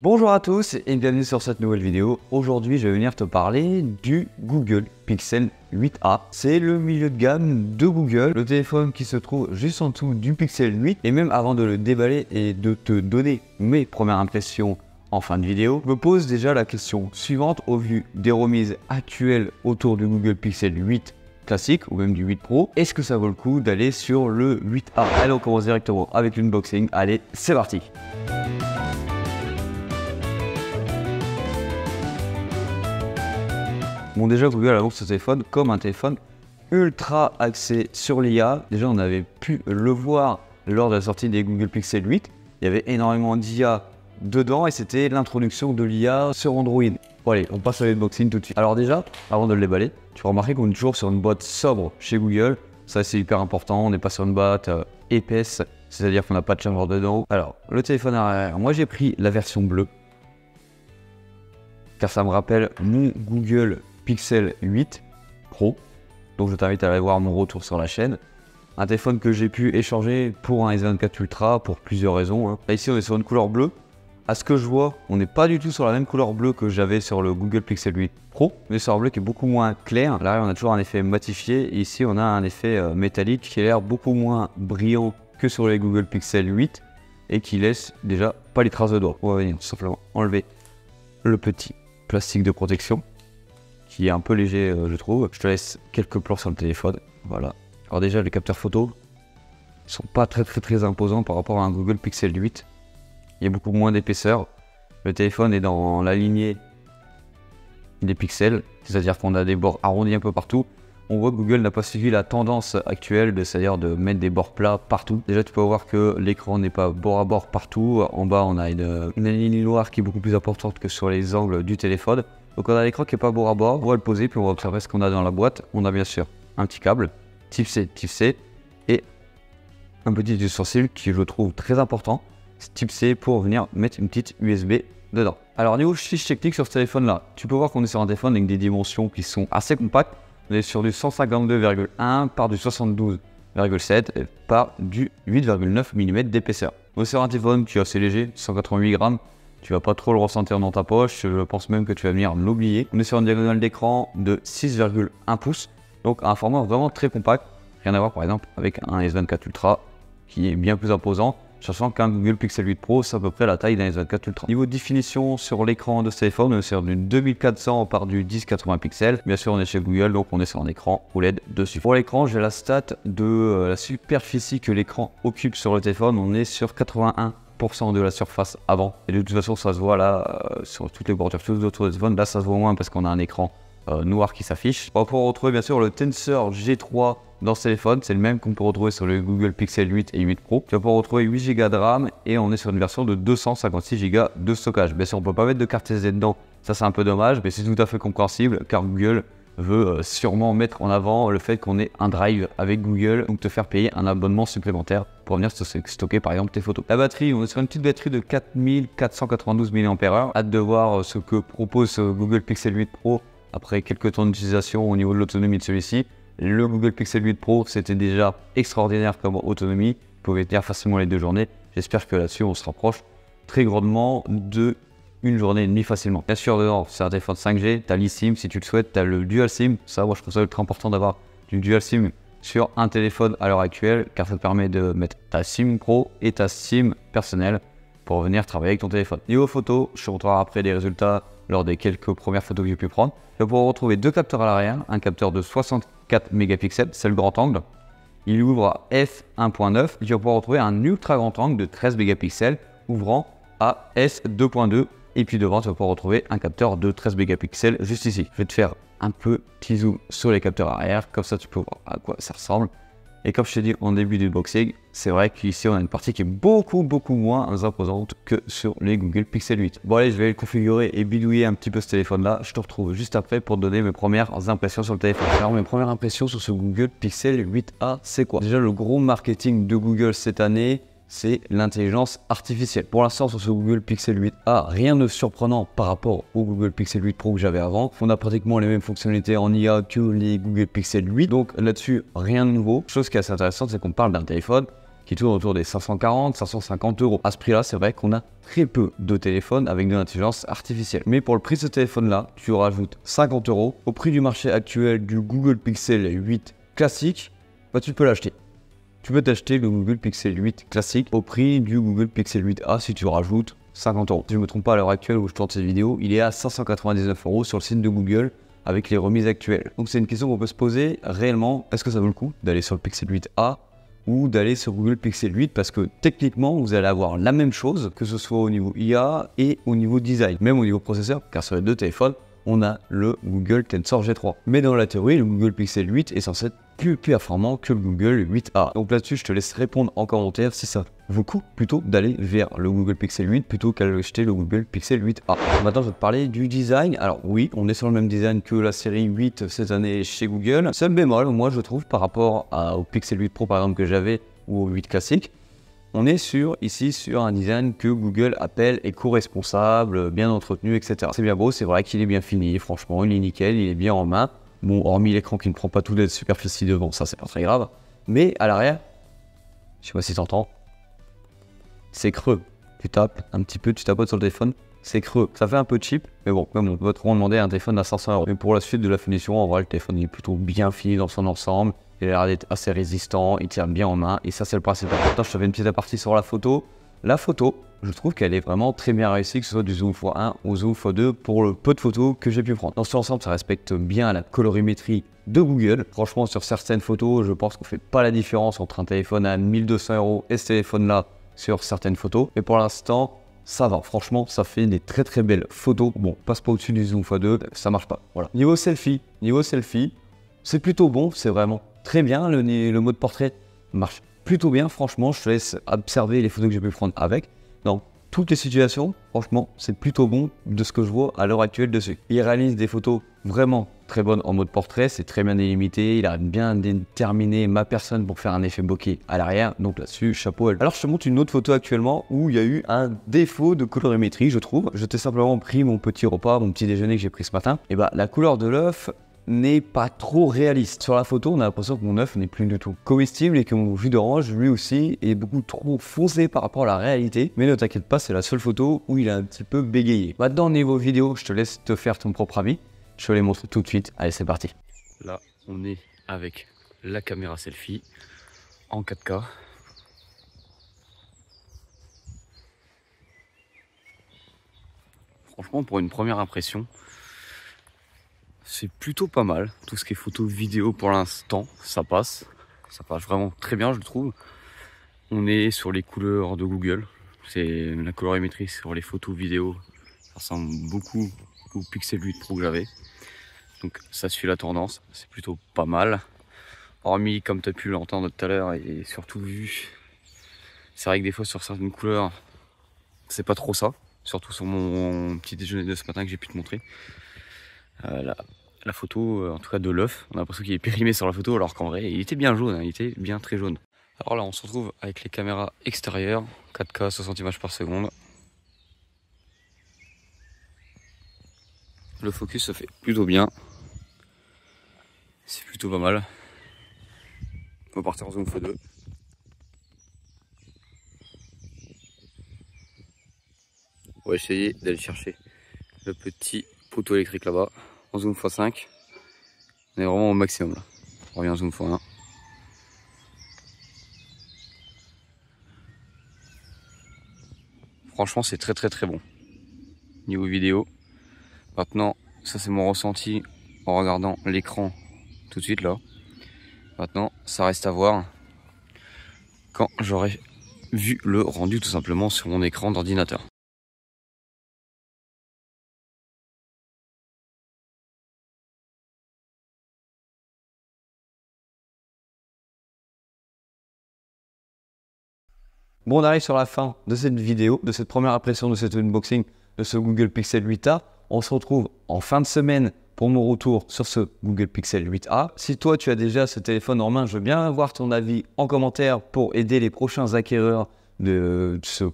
Bonjour à tous et bienvenue sur cette nouvelle vidéo. Aujourd'hui, je vais venir te parler du Google Pixel 8a. C'est le milieu de gamme de Google, le téléphone qui se trouve juste en dessous du Pixel 8. Et même avant de le déballer et de te donner mes premières impressions en fin de vidéo, je me pose déjà la question suivante au vu des remises actuelles autour du Google Pixel 8 classique ou même du 8 Pro. Est-ce que ça vaut le coup d'aller sur le 8a? Allez, on commence directement avec l'unboxing. Allez, c'est parti! Bon, déjà Google annonce ce téléphone comme un téléphone ultra axé sur l'IA. Déjà on avait pu le voir lors de la sortie des Google Pixel 8. Il y avait énormément d'IA dedans et c'était l'introduction de l'IA sur Android. Bon allez, on passe à l'unboxing tout de suite. Alors déjà, avant de le déballer, tu vas remarquer qu'on est toujours sur une boîte sobre chez Google. Ça c'est hyper important, on n'est pas sur une boîte épaisse, c'est-à-dire qu'on n'a pas de chargeur dedans. Alors, le téléphone arrière, moi j'ai pris la version bleue, car ça me rappelle mon Google Pixel 8 Pro, donc je t'invite à aller voir mon retour sur la chaîne. Un téléphone que j'ai pu échanger pour un S24 Ultra pour plusieurs raisons. Là ici on est sur une couleur bleue. À ce que je vois, on n'est pas du tout sur la même couleur bleue que j'avais sur le Google Pixel 8 Pro, mais sur un bleu qui est beaucoup moins clair. Là on a toujours un effet matifié, et ici on a un effet métallique qui a l'air beaucoup moins brillant que sur les Google Pixel 8 et qui laisse déjà pas les traces de doigts. On va venir tout simplement enlever le petit plastique de protection, qui est un peu léger je trouve. Je te laisse quelques plans sur le téléphone, voilà. Alors déjà les capteurs photo, ils sont pas très imposants par rapport à un Google Pixel 8. Il y a beaucoup moins d'épaisseur. Le téléphone est dans la lignée des pixels, c'est-à-dire qu'on a des bords arrondis un peu partout. On voit que Google n'a pas suivi la tendance actuelle, c'est-à-dire de mettre des bords plats partout. Déjà tu peux voir que l'écran n'est pas bord à bord partout. En bas on a une ligne noire qui est beaucoup plus importante que sur les angles du téléphone. Donc on a l'écran qui n'est pas bord à bord, on va le poser puis on va observer ce qu'on a dans la boîte. On a bien sûr un petit câble, type C, et un petit ustensile qui je trouve très important, type C, pour venir mettre une petite USB dedans. Alors niveau fiche technique sur ce téléphone là, tu peux voir qu'on est sur un téléphone avec des dimensions qui sont assez compactes. On est sur du 152,1 par du 72,7 par du 8,9 mm d'épaisseur. On est sur un téléphone qui est assez léger, 188 grammes. Tu vas pas trop le ressentir dans ta poche, je pense même que tu vas venir l'oublier. On est sur une diagonale d'écran de 6,1 pouces, donc un format vraiment très compact. Rien à voir par exemple avec un S24 Ultra qui est bien plus imposant, sachant qu'un Google Pixel 8 Pro c'est à peu près la taille d'un S24 Ultra. Niveau définition sur l'écran de ce téléphone, on est sur du 2400 par du 1080 pixels. Bien sûr on est chez Google, donc on est sur un écran OLED dessus. Pour l'écran, j'ai la stat de la superficie que l'écran occupe sur le téléphone. On est sur 81% de la surface avant, et de toute façon ça se voit là sur toutes les bordures, tous les autres téléphones. Là ça se voit moins parce qu'on a un écran noir qui s'affiche. On va pouvoir retrouver bien sûr le Tensor G3 dans ce téléphone, c'est le même qu'on peut retrouver sur le Google Pixel 8 et 8 Pro. Tu vas pouvoir retrouver 8 Go de RAM et on est sur une version de 256 Go de stockage. Bien sûr on peut pas mettre de carte SD dedans, ça c'est un peu dommage, mais c'est tout à fait compréhensible car Google veut sûrement mettre en avant le fait qu'on ait un drive avec Google, donc te faire payer un abonnement supplémentaire pour venir stocker par exemple tes photos. La batterie, on est sur une petite batterie de 4492 mAh. Hâte de voir ce que propose ce Google Pixel 8 Pro après quelques temps d'utilisation au niveau de l'autonomie de celui-ci. Le Google Pixel 8 Pro, c'était déjà extraordinaire comme autonomie, il pouvait tenir facilement les 2 journées. J'espère que là-dessus on se rapproche très grandement de une journée et demie facilement. Bien sûr dedans c'est un téléphone 5G, tu as l'eSIM si tu le souhaites, tu as le Dual SIM. Ça moi je trouve ça ultra important d'avoir du Dual SIM sur un téléphone à l'heure actuelle, car ça te permet de mettre ta SIM Pro et ta SIM personnelle pour venir travailler avec ton téléphone. Niveau photo, je te montrerai après les résultats lors des quelques premières photos que j'ai pu prendre. Tu vas pouvoir retrouver 2 capteurs à l'arrière, un capteur de 64 mégapixels, c'est le grand angle. Il ouvre à f1.9, tu vas pouvoir retrouver un ultra grand angle de 13 mégapixels ouvrant à s2.2. Et puis devant, tu vas pouvoir retrouver un capteur de 13 mégapixels juste ici. Je vais te faire un petit zoom sur les capteurs arrière, comme ça tu peux voir à quoi ça ressemble. Et comme je t'ai dit en début du unboxing, c'est vrai qu'ici on a une partie qui est beaucoup moins imposante que sur les Google Pixel 8. Bon allez, je vais le configurer et bidouiller un petit peu ce téléphone là. Je te retrouve juste après pour te donner mes premières impressions sur le téléphone. Alors mes premières impressions sur ce Google Pixel 8a, c'est quoi? Déjà le gros marketing de Google cette année, c'est l'intelligence artificielle. Pour l'instant sur ce Google Pixel 8a, rien de surprenant par rapport au Google Pixel 8 Pro que j'avais avant. On a pratiquement les mêmes fonctionnalités en IA que les Google Pixel 8, donc là-dessus rien de nouveau. Chose qui est assez intéressante, c'est qu'on parle d'un téléphone qui tourne autour des 540, 550 euros. À ce prix-là, c'est vrai qu'on a très peu de téléphones avec de l'intelligence artificielle. Mais pour le prix de ce téléphone-là, tu rajoutes 50 euros. Au prix du marché actuel du Google Pixel 8 classique, bah, tu peux l'acheter. Tu peux t'acheter le Google Pixel 8 classique au prix du Google Pixel 8a si tu rajoutes 50 euros. Si je ne me trompe pas, à l'heure actuelle où je tourne cette vidéo, il est à 599 euros sur le site de Google avec les remises actuelles. Donc c'est une question qu'on peut se poser réellement, est-ce que ça vaut le coup d'aller sur le Pixel 8a ou d'aller sur Google Pixel 8 parce que techniquement vous allez avoir la même chose que ce soit au niveau IA et au niveau design, même au niveau processeur, car sur les deux téléphones on a le Google Tensor G3. Mais dans la théorie, le Google Pixel 8 est censé être plus performant que le Google 8a. Donc là-dessus, je te laisse répondre en commentaire si ça vaut le coup plutôt d'aller vers le Google Pixel 8 plutôt qu'acheter le Google Pixel 8a. Maintenant, je vais te parler du design. Alors oui, on est sur le même design que la série 8 cette année chez Google. Seul bémol, moi je trouve par rapport au Pixel 8 Pro par exemple que j'avais ou au 8 classique, on est ici sur un design que Google appelle éco-responsable, bien entretenu, etc. C'est bien beau, c'est vrai qu'il est bien fini, franchement, il est nickel, il est bien en main. Bon, hormis l'écran qui ne prend pas toute la superficie devant, ça c'est pas très grave. Mais à l'arrière, je sais pas si t'entends, c'est creux. Tu tapes un petit peu, tu tapotes sur le téléphone, c'est creux. Ça fait un peu cheap, mais bon, même on peut trop demander un téléphone à 500 euros. Mais pour la suite de la finition, en vrai, le téléphone il est plutôt bien fini dans son ensemble. Il a l'air d'être assez résistant, il tient bien en main, et ça c'est le principal. Maintenant, je te fais une petite apartie sur la photo. La photo, je trouve qu'elle est vraiment très bien réussie, que ce soit du zoom x1 ou zoom x2 pour le peu de photos que j'ai pu prendre. Dans son ensemble, ça respecte bien la colorimétrie de Google. Franchement, sur certaines photos, je pense qu'on fait pas la différence entre un téléphone à 1200 euros et ce téléphone-là sur certaines photos. Mais pour l'instant, ça va. Franchement, ça fait des très très belles photos. Bon, passe pas au-dessus du zoom x2, ça marche pas. Voilà. Niveau selfie, c'est plutôt bon, c'est vraiment très bien. Le mode portrait marche plutôt bien, franchement. Je te laisse observer les photos que j'ai pu prendre avec. Dans toutes les situations, franchement, c'est plutôt bon de ce que je vois à l'heure actuelle dessus. Il réalise des photos vraiment très bonnes en mode portrait, c'est très bien délimité. Il a bien déterminé ma personne pour faire un effet bokeh à l'arrière. Donc là-dessus, chapeau. Alors je te montre une autre photo actuellement où il y a eu un défaut de colorimétrie, je trouve. Je t'ai simplement pris mon petit repas, mon petit déjeuner que j'ai pris ce matin. Et bah la couleur de l'œuf n'est pas trop réaliste. Sur la photo, on a l'impression que mon œuf n'est plus du tout comestible et que mon jus d'orange, lui aussi, est beaucoup trop foncé par rapport à la réalité. Mais ne t'inquiète pas, c'est la seule photo où il est un petit peu bégayé. Maintenant, au niveau vidéo, je te laisse te faire ton propre avis. Je te les montre tout de suite. Allez, c'est parti. Là, on est avec la caméra selfie en 4K. Franchement, pour une première impression, c'est plutôt pas mal. Tout ce qui est photo, vidéo pour l'instant, ça passe. Ça passe vraiment très bien, je trouve. On est sur les couleurs de Google. C'est la colorimétrie sur les photos, vidéo. Ça ressemble beaucoup au Pixel 8 Pro que j'avais. Donc ça suit la tendance. C'est plutôt pas mal. Hormis, comme tu as pu l'entendre tout à l'heure, et surtout vu. C'est vrai que des fois sur certaines couleurs, c'est pas trop ça. Surtout sur mon petit déjeuner de ce matin que j'ai pu te montrer. La photo, en tout cas de l'œuf, on a l'impression qu'il est périmé sur la photo alors qu'en vrai il était bien jaune, hein, il était bien très jaune. Alors là on se retrouve avec les caméras extérieures, 4K 60 images par seconde. Le focus se fait plutôt bien, c'est plutôt pas mal. On va partir en zoom x2. On va essayer d'aller chercher le petit poteau électrique là-bas. En zoom x5, on est vraiment au maximum là. On revient en zoom x1. Franchement, c'est très très très bon. Niveau vidéo. Maintenant, ça c'est mon ressenti en regardant l'écran tout de suite là. Maintenant, ça reste à voir quand j'aurai vu le rendu tout simplement sur mon écran d'ordinateur. Bon, on arrive sur la fin de cette vidéo, de cette première impression de cet unboxing de ce Google Pixel 8a. On se retrouve en fin de semaine pour mon retour sur ce Google Pixel 8a. Si toi tu as déjà ce téléphone en main, je veux bien avoir ton avis en commentaire pour aider les prochains acquéreurs de ce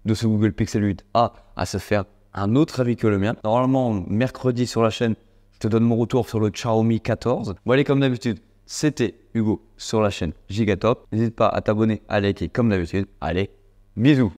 Google Pixel 8a à se faire un autre avis que le mien. Normalement, mercredi sur la chaîne, je te donne mon retour sur le Xiaomi 14. Bon allez, comme d'habitude, C'était Hugo sur la chaîne Gigatop. N'hésite pas à t'abonner, à liker comme d'habitude. Allez, bisous.